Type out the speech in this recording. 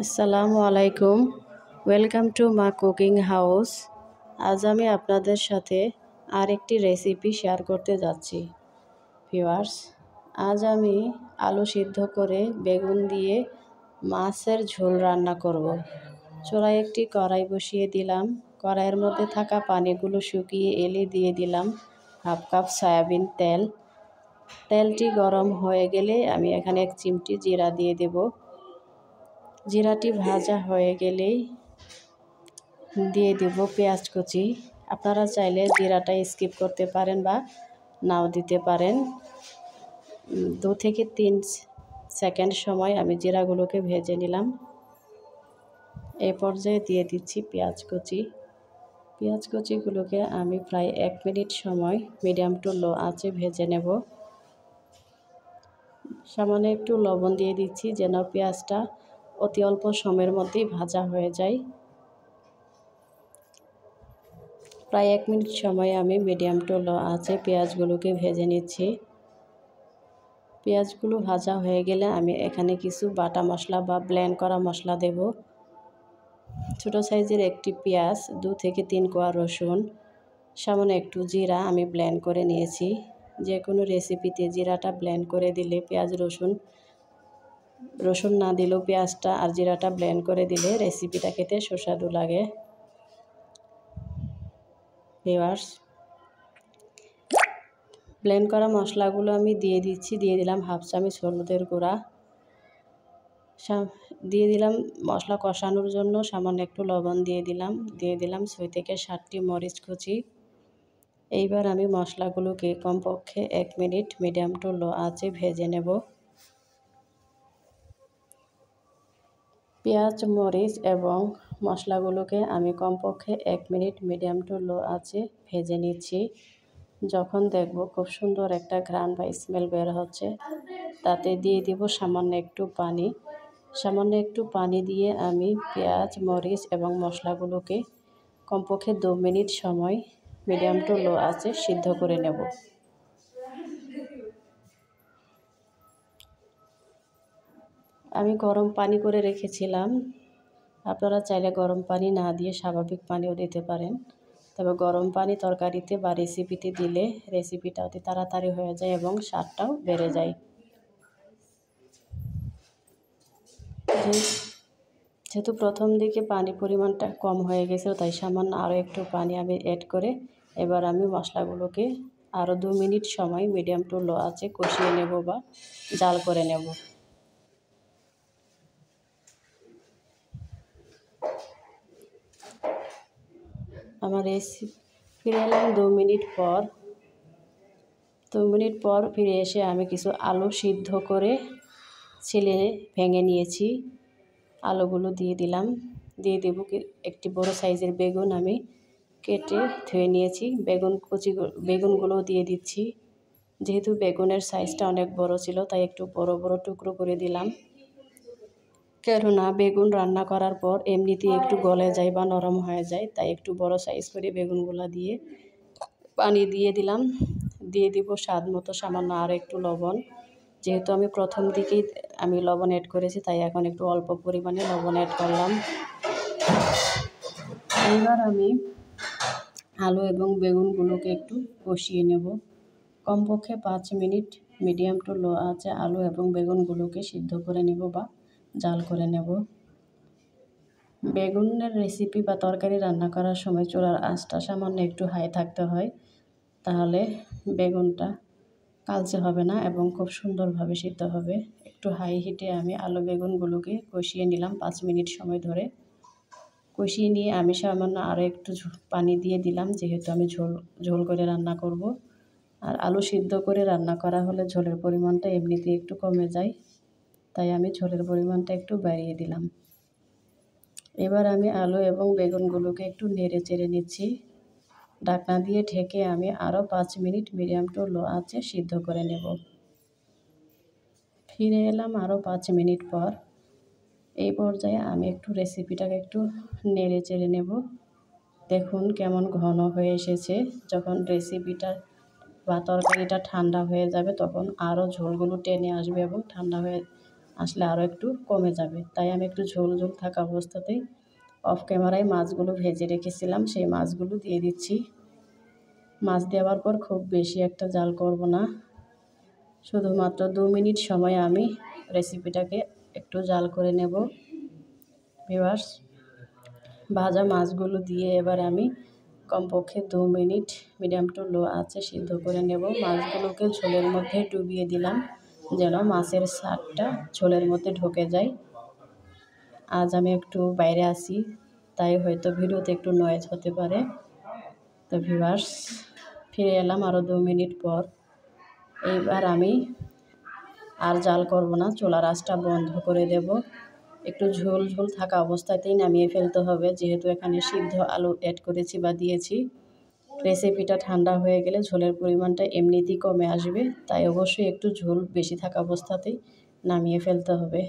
আসসালামু আলাইকুম। Welcome to মা কুকিং হাউস। আজ আমি আপনাদের সাথে আরেকটি রেসিপি শেয়ার করতে যাচ্ছি। ভিউয়ার্স, আজ আমি আলু সিদ্ধ করে বেগুন দিয়ে মাছের ঝোল রান্না করব। চুলায় একটি কড়াই বসিয়ে দিলাম। কড়াইয়ের মধ্যে থাকা পানিগুলো শুকিয়ে এলে দিয়ে দিলাম হাফ কাপ সয়াবিন তেল। তেলটি গরম হয়ে গেলে আমি এখানে 1 চিমটি জিরা দিয়ে দেব। জিরাটি ভাজা হয়ে গেলেই দিয়ে দেব পেঁয়াজ কুচি। আপনারা চাইলে জিরাটা স্কিপ করতে পারেন বা নাও দিতে পারেন। 2 থেকে 3 সেকেন্ড সময় আমি জিরাগুলোকে ভেজে নিলাম। এই পর্যায়ে দিয়ে দিচ্ছি পেঁয়াজ কুচি। পেঁয়াজ কুচিগুলোকে আমি প্রায় 1 মিনিট সময় মিডিয়াম টু লো আঁচে ভেজে নেব। সামান্য একটু লবণ দিয়ে দিচ্ছি যেন পেঁয়াজটা অতি অল্প সময়ের মধ্যেই ভাজা হয়ে যায়। প্রায় 1 মিনিট সময় আমি মিডিয়াম টু লো আঁচে পেঁয়াজগুলোকে ভেজে নিচ্ছি। পেঁয়াজগুলো ভাজা হয়ে গেলে আমি এখানে কিছু বাটা মশলা বা ব্লেন্ড করা মশলা দেব। ছোট সাইজের একটি পেঁয়াজ, 2 থেকে 3 কোয়া রসুন, সামান্য একটু জিরা আমি ব্লেন্ড করে নিয়েছি। যে কোনো রেসিপিতে জিরাটা ব্লেন্ড করে দিলে পেঁয়াজ রসুন না দিলেও পেঁয়াজটা আর জিরাটা ব্লেন্ড করে দিলে রেসিপিটা খেতে সুস্বাদু লাগে। ভিউয়ার্স, ব্লেন্ড করা মশলাগুলো আমি দিয়ে দিলাম হাফ চামচ হলুদের গুঁড়া, দিয়ে দিলাম মশলা কষানোর জন্য সামান্য একটু লবণ দিয়ে দিলাম 6 থেকে 7টি মরিচ কুচি। এইবার আমি মশলাগুলোকে কমপক্ষে 1 মিনিট মিডিয়াম টু লো আঁচে ভেজে নেব। পেঁয়াজ, মরিচ এবং মশলাগুলোকে আমি কমপক্ষে 1 মিনিট মিডিয়াম টু লো আঁচে ভেজে নিচ্ছি। যখন দেখব খুব সুন্দর একটা ঘ্রাণ বা স্মেল বের হচ্ছে, তাতে দিয়ে দিব সামান্য একটু পানি। সামান্য একটু পানি দিয়ে আমি পেঁয়াজ, মরিচ এবং মশলাগুলোকে কমপক্ষে 2 মিনিট সময় মিডিয়াম টু লো আঁচে সিদ্ধ করে নেব। আমি গরম পানি করে রেখেছিলাম। আপনারা চাইলে গরম পানি না দিয়ে স্বাভাবিক পানিও দিতে পারেন। তবে গরম পানি তরকারিতে বা রেসিপিতে দিলে রেসিপিটা অতি তাড়াতাড়ি হয়ে যায় এবং স্বাদটাও বেড়ে যায়। যেহেতু প্রথম দিকে পানি পরিমাণটা কম হয়ে গেছিল, তাই সামান্য আরও একটু পানি আমি অ্যাড করে এবার আমি মশলাগুলোকে আরও 2 মিনিট সময় মিডিয়াম টু লো আঁচে কষিয়ে নেব বা জাল করে নেব। আমার ফিরে এলাম 2 মিনিট পর। 2 মিনিট পর ফিরে এসে আমি কিছু আলু সিদ্ধ করে ছিলে ভেঙে নিয়েছি। আলুগুলো দিয়ে দেব একটি বড় সাইজের বেগুন আমি কেটে ধুয়ে নিয়েছি। বেগুনগুলো দিয়ে দিচ্ছি। যেহেতু বেগুনের সাইজটা অনেক বড় ছিল, তাই একটু বড় বড় টুকরো করে দিলাম। কেননা বেগুন রান্না করার পর এমনিতেই একটু গলে যায় বা নরম হয়ে যায়, তাই একটু বড় সাইজ করে বেগুনগুলো দিয়ে পানি দিয়ে দিলাম। দিয়ে দিব স্বাদ মতো সামান্য আরও একটু লবণ। যেহেতু আমি প্রথম দিকেই লবণ অ্যাড করেছি, তাই এখন একটু অল্প পরিমাণে লবণ অ্যাড করলাম। এবার আমি আলু এবং বেগুনগুলোকে একটু কষিয়ে নেব। কমপক্ষে 5 মিনিট মিডিয়াম টু লো আঁচে আলু এবং বেগুনগুলোকে সিদ্ধ করে নেব বা জাল করে নেব। বেগুনের রেসিপি বা তরকারি রান্না করার সময় চুলার আঁচটা সামান্য একটু হাই থাকতে হয়, তাহলে বেগুনটা কালচে হবে না এবং খুব সুন্দরভাবে সিদ্ধ হবে। একটু হাই হিটে আমি আলু বেগুনগুলোকে কষিয়ে নিলাম 5 মিনিট সময় ধরে। কষিয়ে নিয়ে আমি সামান্য আরও একটু পানি দিয়ে দিলাম, যেহেতু আমি ঝোল করে রান্না করব। আর আলু সিদ্ধ করে রান্না করা হলে ঝোলের পরিমাণটা এমনিতেই একটু কমে যায়, তাই আমি ঝোলের পরিমাণটা একটু বাড়িয়ে দিলাম। এবার আমি আলু এবং বেগুনগুলোকে একটু নেড়ে চেড়ে নিচ্ছি। ঢাকনা দিয়ে ঢেকে আমি আরও 5 মিনিট মিডিয়াম টু লো আঁচে সিদ্ধ করে নেব। ফিরে এলাম আরও 5 মিনিট পর। এই পর্যায়ে আমি একটু রেসিপিটাকে একটু নেড়ে চেড়ে নেব। দেখুন কেমন ঘন হয়ে এসেছে। যখন রেসিপিটা বা তরকারিটা ঠান্ডা হয়ে যাবে, তখন আরও ঝোলগুলো টেনে আসবে এবং ঠান্ডা হয়ে আসলে আরও একটু কমে যাবে। তাই আমি একটু ঝোল ঝোল থাকা অবস্থাতেই অফ ক্যামেরায় মাছগুলো ভেজে রেখেছিলাম, সেই মাছগুলো দিয়ে দিচ্ছি। মাছ দেওয়ার পর খুব বেশি একটা জাল করব না, শুধুমাত্র 2 মিনিট সময় আমি রেসিপিটাকে একটু জাল করে নেব। ভিউয়ার্স, ভাজা মাছগুলো দিয়ে এবার আমি কমপক্ষে 2 মিনিট মিডিয়াম টু লো আঁচে সিদ্ধ করে নেব। মাছগুলোকে ঝোলের মধ্যে ডুবিয়ে দিলাম যেন মাছের স্বাদটা ঝোলের মধ্যে ঢুকে যায়। আজ আমি একটু বাইরে আছি, তাই হয়তো ভিডিওতে একটু নয়েজ হতে পারে। তো ভিউয়ার্স, ফিরে এলাম আরও 2 মিনিট পর। এইবার আমি আর জাল করব না, চুলার আঁচটা বন্ধ করে দেব। একটু ঝোল ঝোল থাকা অবস্থাতেই নামিয়ে ফেলতে হবে, যেহেতু এখানে সিদ্ধ আলু অ্যাড করেছি বা দিয়েছি। রেসিপিটা ঠান্ডা হয়ে গেলে ঝোলের পরিমাণটা এমনিতেই কমে আসবে, তাই অবশ্যই একটু ঝোল বেশি থাকা অবস্থাতেই নামিয়ে ফেলতে হবে।